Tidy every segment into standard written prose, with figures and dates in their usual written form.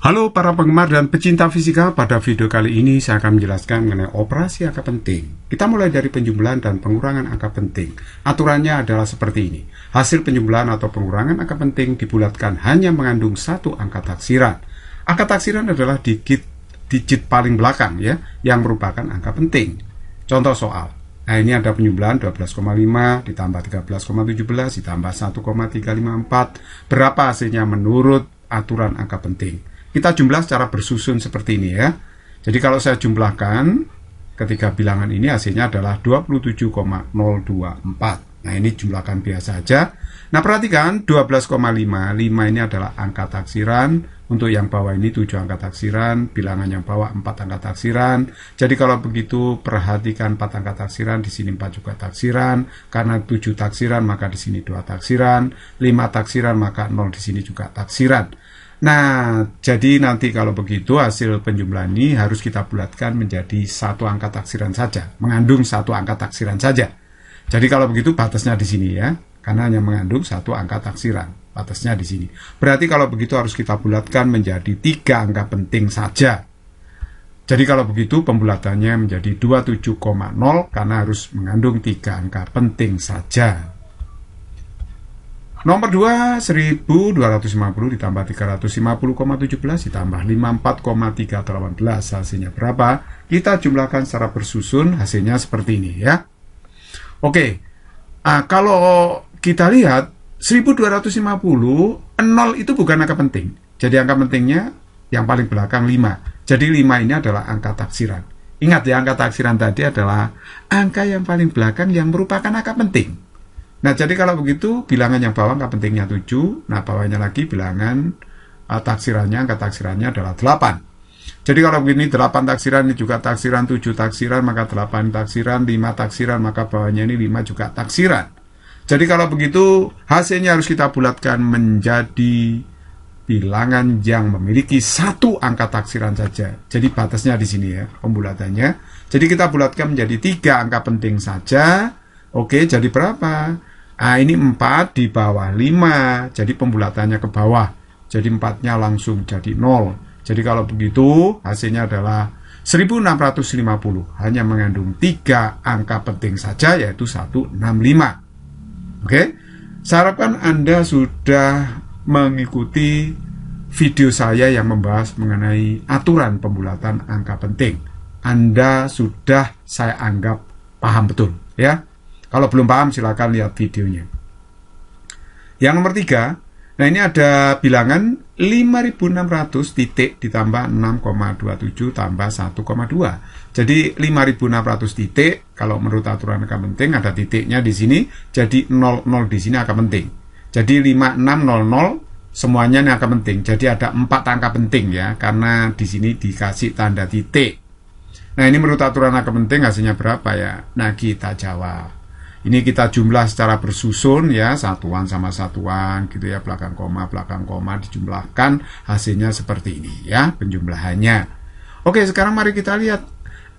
Halo para penggemar dan pecinta fisika, pada video kali ini saya akan menjelaskan mengenai operasi angka penting. Kita mulai dari penjumlahan dan pengurangan angka penting. Aturannya adalah seperti ini. Hasil penjumlahan atau pengurangan angka penting dibulatkan hanya mengandung satu angka taksiran. Angka taksiran adalah digit paling belakang ya, yang merupakan angka penting. Contoh soal. Nah, ini ada penjumlahan 12,5 ditambah 13,17 ditambah 1,354. Berapa hasilnya menurut aturan angka penting? Kita jumlah secara bersusun seperti ini ya. Jadi kalau saya jumlahkan ketiga bilangan ini hasilnya adalah 27,024. Nah, ini jumlahkan biasa aja. Nah, perhatikan 12,5. 5 ini adalah angka taksiran. Untuk yang bawah ini 7 angka taksiran. Bilangan yang bawah 4 angka taksiran. Jadi kalau begitu perhatikan 4 angka taksiran. Di sini 4 juga taksiran. Karena 7 taksiran maka di sini 2 taksiran. 5 taksiran maka 0 di sini juga taksiran. Nah, jadi nanti kalau begitu hasil penjumlahan ini harus kita bulatkan menjadi satu angka taksiran saja, mengandung satu angka taksiran saja. Jadi kalau begitu batasnya di sini ya, karena hanya mengandung satu angka taksiran, batasnya di sini. Berarti kalau begitu harus kita bulatkan menjadi 3 angka penting saja. Jadi kalau begitu pembulatannya menjadi 27,0 karena harus mengandung 3 angka penting saja. Nomor 2, 1250 ditambah 350,17 ditambah 54,318. Hasilnya berapa? Kita jumlahkan secara bersusun, hasilnya seperti ini ya. Oke, kalau kita lihat 1250, 0 itu bukan angka penting. Jadi angka pentingnya yang paling belakang 5. Jadi 5 ini adalah angka taksiran. Ingat ya, angka taksiran tadi adalah angka yang paling belakang yang merupakan angka penting. Nah, jadi kalau begitu, bilangan yang bawah angka pentingnya 7. Nah, bawahnya lagi bilangan taksirannya, angka taksirannya adalah 8. Jadi kalau begini, 8 taksiran, ini juga taksiran, 7 taksiran, maka 8 taksiran, 5 taksiran, maka bawahnya ini 5 juga taksiran. Jadi kalau begitu, hasilnya harus kita bulatkan menjadi bilangan yang memiliki satu angka taksiran saja. Jadi batasnya di sini ya, pembulatannya. Jadi kita bulatkan menjadi 3 angka penting saja. Oke, jadi berapa? Nah, ini 4 di bawah 5, jadi pembulatannya ke bawah. Jadi 4-nya langsung jadi 0. Jadi kalau begitu, hasilnya adalah 1650. Hanya mengandung 3 angka penting saja, yaitu 165. Oke, saya harapkan Anda sudah mengikuti video saya yang membahas mengenai aturan pembulatan angka penting. Anda sudah saya anggap paham betul, ya. Kalau belum paham silakan lihat videonya. Yang nomor 3, nah ini ada bilangan 5600 titik ditambah 6,27 tambah 1,2. Jadi 5600 titik, kalau menurut aturan angka penting ada titiknya di sini, jadi 00 di sini angka penting. Jadi 5600 semuanya ini angka penting. Jadi ada 4 angka penting ya, karena di sini dikasih tanda titik. Nah, ini menurut aturan angka penting hasilnya berapa ya? Nah, kita jawab. Ini kita jumlah secara bersusun ya, satuan sama satuan gitu ya, belakang koma dijumlahkan, hasilnya seperti ini ya penjumlahannya. Oke, sekarang mari kita lihat.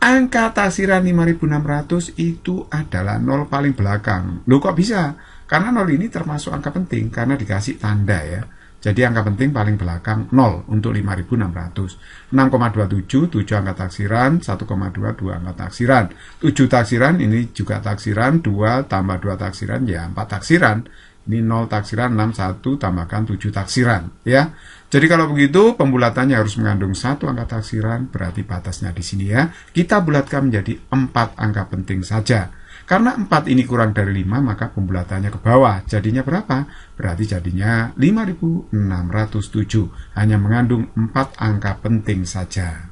Angka taksiran 5600 itu adalah 0 paling belakang. Loh, kok bisa? Karena 0 ini termasuk angka penting karena dikasih tanda ya. Jadi angka penting paling belakang 0 untuk 5600. 6,27, 7 angka taksiran, 1,22 angka taksiran. 7 taksiran ini juga taksiran, 2 tambah 2 taksiran ya 4 taksiran. Ini 0 taksiran, 61 tambahkan 7 taksiran ya. Jadi kalau begitu pembulatannya harus mengandung 1 angka taksiran, berarti batasnya di sini ya. Kita bulatkan menjadi 4 angka penting saja. Karena 4 ini kurang dari 5, maka pembulatannya ke bawah. Jadinya berapa? Berarti jadinya 5607. Hanya mengandung 4 angka penting saja.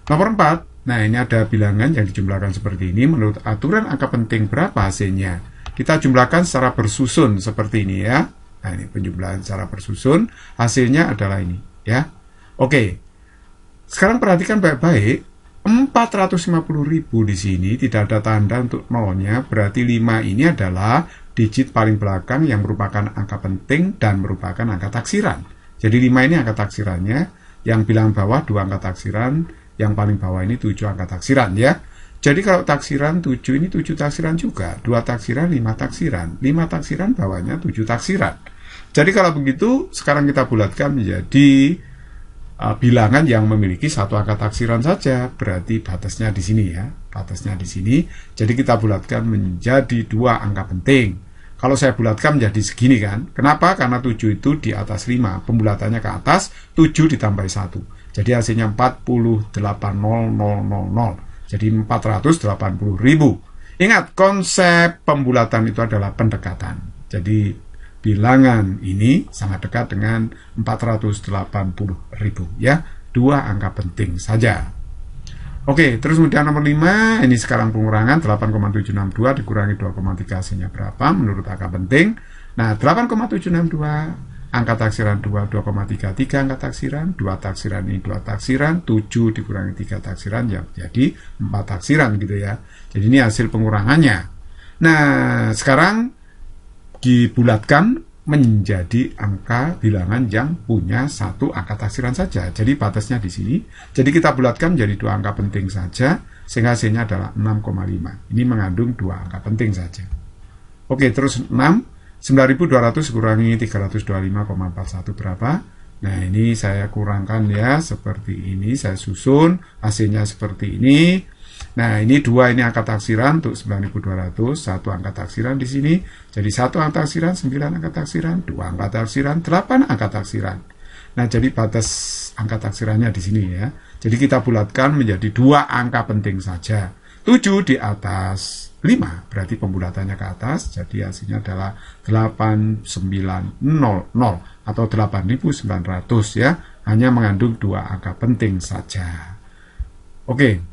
Nomor 4. Nah, ini ada bilangan yang dijumlahkan seperti ini. Menurut aturan angka penting berapa hasilnya? Kita jumlahkan secara bersusun seperti ini ya. Nah, ini penjumlahan secara bersusun. Hasilnya adalah ini ya. Oke. Sekarang perhatikan baik-baik. 450.000 di sini tidak ada tanda untuk nolnya, berarti 5 ini adalah digit paling belakang yang merupakan angka penting dan merupakan angka taksiran. Jadi 5 ini angka taksirannya, yang bilang bawah 2 angka taksiran, yang paling bawah ini 7 angka taksiran ya. Jadi kalau taksiran 7 ini 7 taksiran juga, 2 taksiran, 5 taksiran. 5 taksiran bawahnya 7 taksiran. Jadi kalau begitu, sekarang kita bulatkan menjadi bilangan yang memiliki satu angka taksiran saja, berarti batasnya di sini ya, batasnya di sini. Jadi kita bulatkan menjadi dua angka penting. Kalau saya bulatkan menjadi segini kan, kenapa? Karena 7 itu di atas 5, pembulatannya ke atas, 7 ditambah 1. Jadi hasilnya 48.000. Jadi 480.000. Ingat, konsep pembulatan itu adalah pendekatan. Jadi bilangan ini sangat dekat dengan 480.000 ya, dua angka penting saja. Oke, terus kemudian nomor 5, ini sekarang pengurangan 8,762 dikurangi 2,3 hasilnya berapa menurut angka penting. Nah, 8,762 angka taksiran 2,33 angka taksiran, 2 taksiran ini 2 taksiran, 7 dikurangi 3 taksiran ya jadi 4 taksiran gitu ya. Jadi ini hasil pengurangannya. Nah, sekarang dibulatkan menjadi angka bilangan yang punya satu angka taksiran saja. Jadi batasnya di sini. Jadi kita bulatkan menjadi dua angka penting saja, sehingga hasilnya adalah 6,5. Ini mengandung dua angka penting saja. Oke, terus 6, 9.200 kurangi 325,41 berapa? Nah, ini saya kurangkan ya, seperti ini. Saya susun, hasilnya seperti ini. Nah, ini dua ini angka taksiran untuk 9.200, satu angka taksiran di sini. Jadi satu angka taksiran, 9 angka taksiran, dua angka taksiran, 8 angka taksiran. Nah, jadi batas angka taksirannya di sini ya. Jadi kita bulatkan menjadi dua angka penting saja. 7 di atas 5, berarti pembulatannya ke atas. Jadi hasilnya adalah 8900 atau 8.900 ya. Hanya mengandung dua angka penting saja. Oke.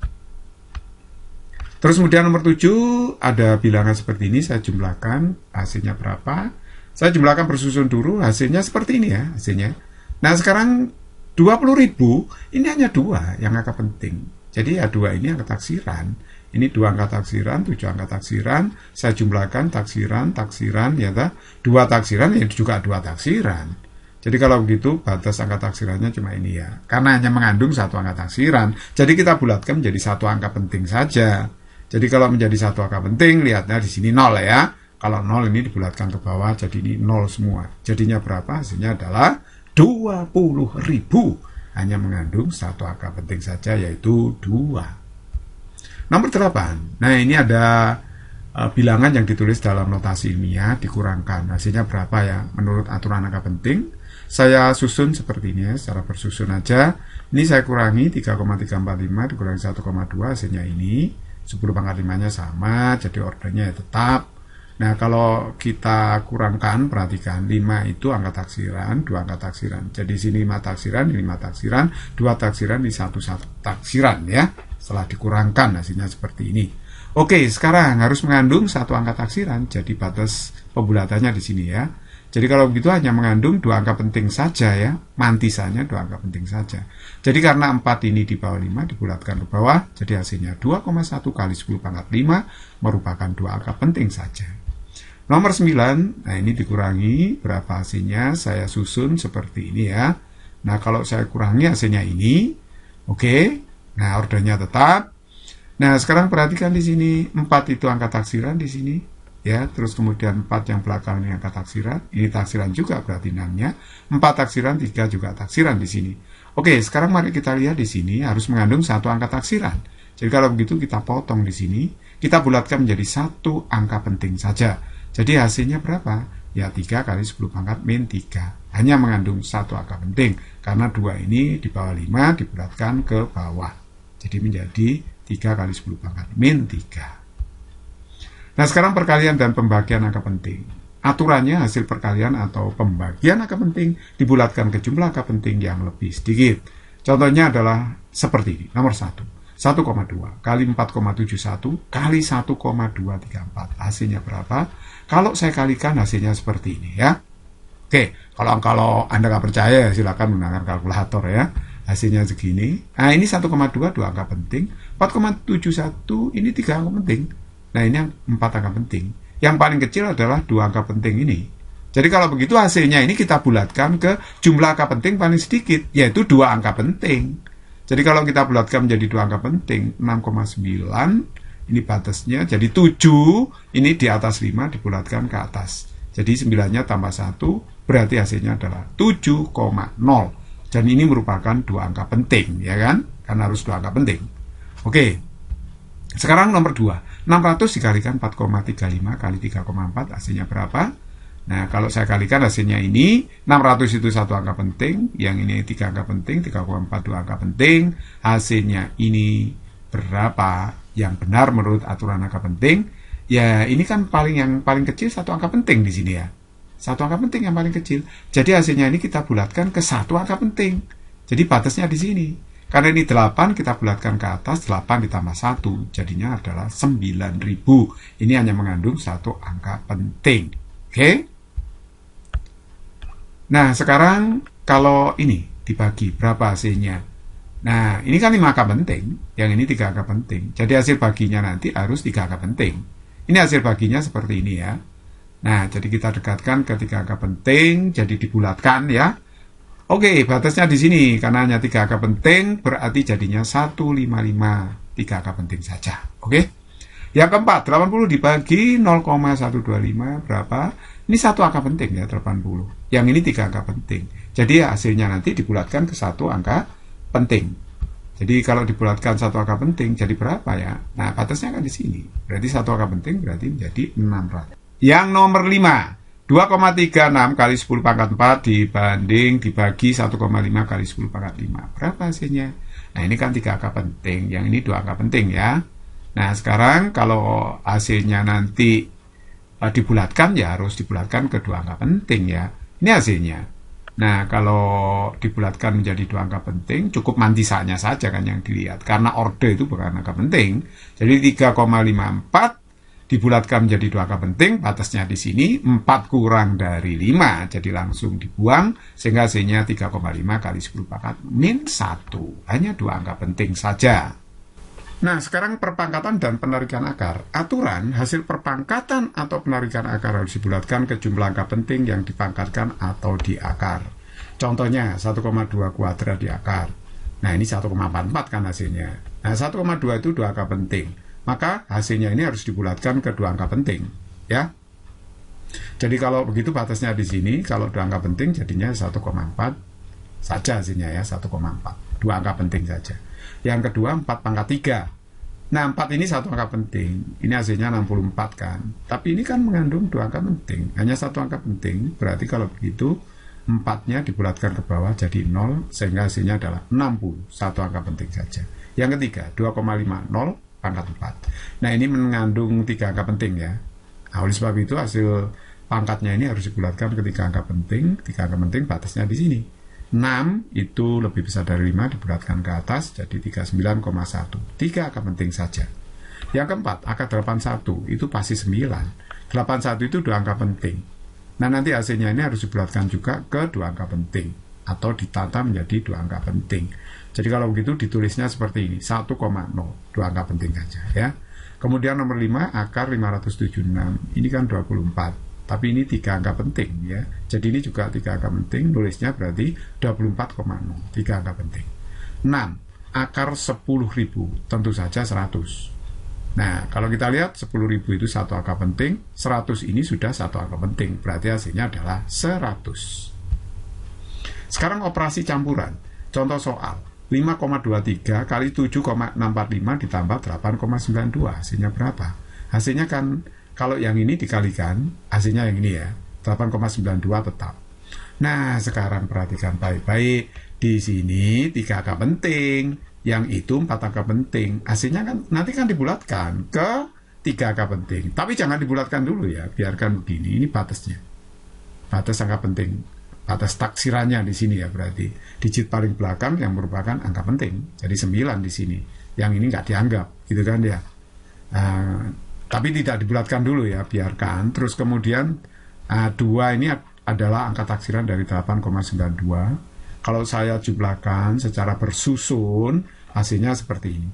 Terus kemudian nomor 7 ada bilangan seperti ini, saya jumlahkan hasilnya berapa. Saya jumlahkan bersusun dulu, hasilnya seperti ini ya hasilnya. Nah sekarang 20.000 ini hanya dua yang angka penting. Jadi ya dua ini angka taksiran. Ini dua angka taksiran, 7 angka taksiran. Saya jumlahkan taksiran ya ta? Dua taksiran ya juga dua taksiran. Jadi kalau begitu batas angka taksirannya cuma ini ya. Karena hanya mengandung satu angka taksiran. Jadi kita bulatkan menjadi satu angka penting saja. Jadi kalau menjadi satu angka penting, lihatnya di sini 0 ya. Kalau 0 ini dibulatkan ke bawah, jadi ini 0 semua. Jadinya berapa? Hasilnya adalah 20.000. Hanya mengandung satu angka penting saja, yaitu 2. Nomor 8. Nah, ini ada bilangan yang ditulis dalam notasi ilmiah, dikurangkan. Hasilnya berapa ya? Menurut aturan angka penting, saya susun seperti ini ya, secara bersusun aja. Ini saya kurangi 3,345 dikurangi 1,2, hasilnya ini. 10 pangkat 5-nya sama, jadi ordernya tetap. Nah, kalau kita kurangkan, perhatikan 5 itu angka taksiran, 2 angka taksiran. Jadi sini 5 taksiran, ini 5 taksiran, 2 taksiran, ini 1 taksiran ya. Setelah dikurangkan hasilnya seperti ini. Oke, sekarang harus mengandung 1 angka taksiran, jadi batas pembulatannya di sini ya. Jadi kalau begitu hanya mengandung 2 angka penting saja ya, mantisannya 2 angka penting saja. Jadi karena 4 ini di bawah 5 dibulatkan ke bawah, jadi hasilnya 2,1 kali 10 pangkat 5 merupakan 2 angka penting saja. Nomor 9, nah ini dikurangi, berapa hasilnya? Saya susun seperti ini ya. Nah kalau saya kurangi hasilnya ini, oke. Nah ordernya tetap. Nah sekarang perhatikan di sini, 4 itu angka taksiran di sini. Ya, terus kemudian 4 yang belakang ini angka taksiran. Ini taksiran juga berarti 6-nya. 4 taksiran, 3 juga taksiran di sini. Oke, sekarang mari kita lihat di sini harus mengandung 1 angka taksiran. Jadi kalau begitu kita potong di sini, kita bulatkan menjadi 1 angka penting saja. Jadi hasilnya berapa? Ya 3 kali 10 pangkat min 3. Hanya mengandung 1 angka penting. Karena 2 ini di bawah 5 dibulatkan ke bawah. Jadi menjadi 3 kali 10 pangkat min 3. Nah sekarang perkalian dan pembagian angka penting. Aturannya hasil perkalian atau pembagian angka penting dibulatkan ke jumlah angka penting yang lebih sedikit. Contohnya adalah seperti ini. Nomor 1. 1,2 kali 4,71 kali 1,234. Hasilnya berapa? Kalau saya kalikan hasilnya seperti ini ya. Oke, kalau Anda nggak percaya silakan menggunakan kalkulator ya. Hasilnya segini. Nah ini 1,2 2 angka penting. 4,71 ini 3 angka penting. Nah ini 4 angka penting. Yang paling kecil adalah 2 angka penting ini. Jadi kalau begitu hasilnya ini kita bulatkan ke jumlah angka penting paling sedikit, yaitu 2 angka penting. Jadi kalau kita bulatkan menjadi 2 angka penting, 6,9 ini batasnya, jadi 7 ini di atas 5 dibulatkan ke atas. Jadi 9-nya tambah 1 berarti hasilnya adalah 7,0. Dan ini merupakan dua angka penting, ya kan? Karena harus dua angka penting. Oke. Sekarang nomor 2. 600 dikalikan 4,35 kali 3,4 hasilnya berapa? Nah, kalau saya kalikan hasilnya ini, 600 itu satu angka penting, yang ini 3 angka penting, 3,4 dua angka penting. Hasilnya ini berapa yang benar menurut aturan angka penting? Ya, ini kan yang paling kecil satu angka penting di sini ya. Satu angka penting yang paling kecil. Jadi hasilnya ini kita bulatkan ke satu angka penting. Jadi batasnya di sini. Karena ini 8, kita bulatkan ke atas, 8 ditambah 1, jadinya adalah 9.000. Ini hanya mengandung satu angka penting. Oke? Nah, sekarang kalau ini dibagi, berapa hasilnya? Nah, ini kan 5 angka penting, yang ini 3 angka penting. Jadi hasil baginya nanti harus 3 angka penting. Ini hasil baginya seperti ini ya. Nah, jadi kita dekatkan ke 3 angka penting, jadi dibulatkan ya. Oke, batasnya di sini, karena hanya 3 angka penting, berarti jadinya 155, 3 angka penting saja. Oke? Yang keempat, 80 dibagi 0,125, berapa? Ini satu angka penting ya, 80. Yang ini 3 angka penting. Jadi hasilnya nanti dibulatkan ke satu angka penting. Jadi kalau dibulatkan satu angka penting, jadi berapa ya? Nah, batasnya kan di sini. Berarti satu angka penting berarti menjadi 600. Yang nomor 5. 2,36 kali 10 pangkat 4 dibagi 1,5 kali 10 pangkat 5. Berapa hasilnya? Nah, ini kan 3 angka penting. Yang ini 2 angka penting ya. Nah, sekarang kalau hasilnya nanti dibulatkan, ya harus dibulatkan ke 2 angka penting ya. Ini hasilnya. Nah, kalau dibulatkan menjadi 2 angka penting, cukup mantisanya saja kan yang dilihat. Karena orde itu bukan angka penting. Jadi 3,54 dibulatkan menjadi 2 angka penting, batasnya di sini 4 kurang dari 5, jadi langsung dibuang, sehingga hasilnya 3,5 kali 10 pangkat min 1, hanya 2 angka penting saja. Nah, sekarang perpangkatan dan penarikan akar. Aturan hasil perpangkatan atau penarikan akar harus dibulatkan ke jumlah angka penting yang dipangkatkan atau di akar. Contohnya 1,2 kuadrat di akar. Nah, ini 1,44 kan hasilnya. Nah, 1,2 itu 2 angka penting. Maka hasilnya ini harus dibulatkan ke 2 angka penting, ya. Jadi kalau begitu batasnya di sini, kalau 2 angka penting jadinya 1,4 saja hasilnya ya, 1,4. 2 angka penting saja. Yang kedua 4 pangkat 3. Nah, 4 ini satu angka penting. Ini hasilnya 64 kan. Tapi ini kan mengandung 2 angka penting. Hanya satu angka penting, berarti kalau begitu 4-nya dibulatkan ke bawah jadi 0, sehingga hasilnya adalah 60, satu angka penting saja. Yang ketiga 2,50 pangkat 4. Nah, ini mengandung 3 angka penting ya. Nah, oleh sebab itu hasil pangkatnya ini harus dibulatkan ke 3 angka penting. 3 angka penting batasnya di sini. 6 itu lebih besar dari 5 dibulatkan ke atas jadi 39,1. 3 angka penting saja. Yang keempat, akar 81 itu pasti 9. 81 itu 2 angka penting. Nah, nanti hasilnya ini harus dibulatkan juga ke 2 angka penting atau ditata menjadi 2 angka penting. Jadi kalau begitu ditulisnya seperti ini, 1,0, 2 angka penting saja ya. Kemudian nomor 5, akar 576, ini kan 24, tapi ini 3 angka penting ya. Jadi ini juga 3 angka penting, nulisnya berarti 24,0, 3 angka penting. 6, akar 10.000, tentu saja 100. Nah, kalau kita lihat 10.000 itu satu angka penting, 100 ini sudah satu angka penting, berarti hasilnya adalah 100. Sekarang operasi campuran. Contoh soal. 5,23 kali 7,645 ditambah 8,92 hasilnya berapa? Hasilnya kan kalau yang ini dikalikan hasilnya yang ini ya, 8,92 tetap. Nah, sekarang perhatikan baik-baik. Di sini 3 angka penting, yang itu 4 angka penting. Hasilnya kan nanti kan dibulatkan ke 3 angka penting. Tapi jangan dibulatkan dulu ya, biarkan begini. Ini batasnya. Batas angka penting. Batas taksirannya di sini ya, berarti digit paling belakang yang merupakan angka penting. Jadi 9 di sini. Yang ini nggak dianggap, gitu kan ya. Tapi tidak dibulatkan dulu ya, biarkan. Terus kemudian 2 ini adalah angka taksiran dari 8,92. Kalau saya jumlahkan secara bersusun, hasilnya seperti ini.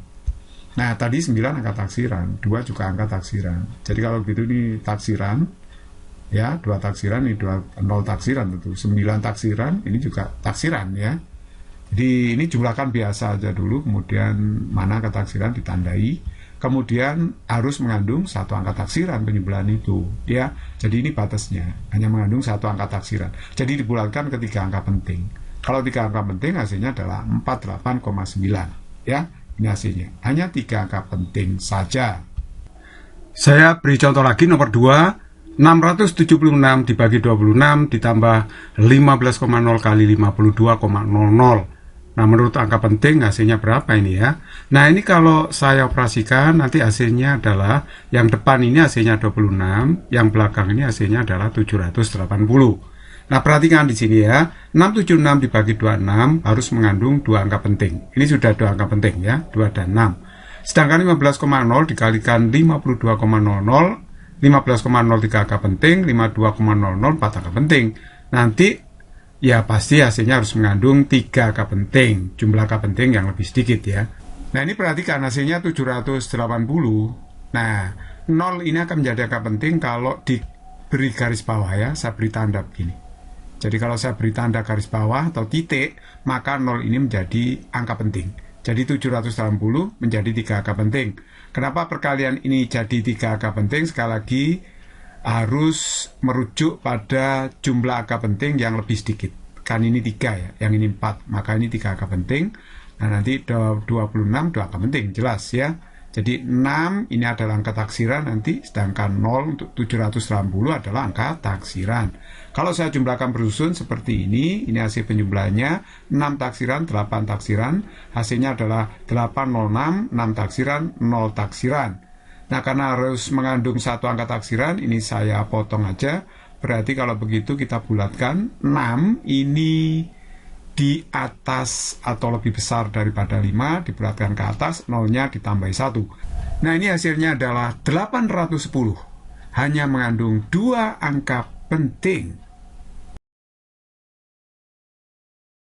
Nah, tadi 9 angka taksiran, 2 juga angka taksiran. Jadi kalau begitu ini taksiran, ya, 2 taksiran, ini 0 taksiran tentu, 9 taksiran, ini juga taksiran ya. Jadi ini jumlahkan biasa aja dulu, kemudian mana angka taksiran ditandai, kemudian harus mengandung satu angka taksiran penyembelihan itu, ya. Jadi ini batasnya, hanya mengandung satu angka taksiran. Jadi dibulatkan ke 3 angka penting. Kalau 3 angka penting hasilnya adalah 48,9, ya. Ini hasilnya, hanya 3 angka penting saja. Saya beri contoh lagi, nomor 2, 676 dibagi 26 ditambah 15,0 kali 52,00. Nah, menurut angka penting hasilnya berapa ini ya? Nah, ini kalau saya operasikan nanti hasilnya adalah yang depan ini hasilnya 26, yang belakang ini hasilnya adalah 780. Nah, perhatikan di sini ya. 676 dibagi 26 harus mengandung 2 angka penting. Ini sudah 2 angka penting ya, 2 dan 6. Sedangkan 15,0 dikalikan 52,00, 15,0 3 angka penting, 52,00 4 angka penting. Nanti ya pasti hasilnya harus mengandung 3 angka penting, jumlah angka penting yang lebih sedikit ya. Nah, ini perhatikan hasilnya 780. Nah, 0 ini akan menjadi angka penting kalau diberi garis bawah ya, saya beri tanda begini. Jadi kalau saya beri tanda garis bawah atau titik, maka 0 ini menjadi angka penting. Jadi 780 menjadi 3 angka penting. Kenapa perkalian ini jadi 3 angka penting? Sekali lagi, harus merujuk pada jumlah angka penting yang lebih sedikit. Kan ini 3 ya, yang ini 4, maka ini 3 angka penting. Nah, nanti 26 2 angka penting, jelas ya. Jadi 6 ini adalah angka taksiran nanti, sedangkan 0 untuk 780 adalah angka taksiran. Kalau saya jumlahkan bersusun seperti ini hasil penjumlahannya 6 taksiran, 8 taksiran, hasilnya adalah 806, 6 taksiran, 0 taksiran. Nah, karena harus mengandung satu angka taksiran, ini saya potong aja. Berarti kalau begitu kita bulatkan 6 ini di atas atau lebih besar daripada 5, dibulatkan ke atas, 0-nya ditambahi 1. Nah, ini hasilnya adalah 810. Hanya mengandung 2 angka penting.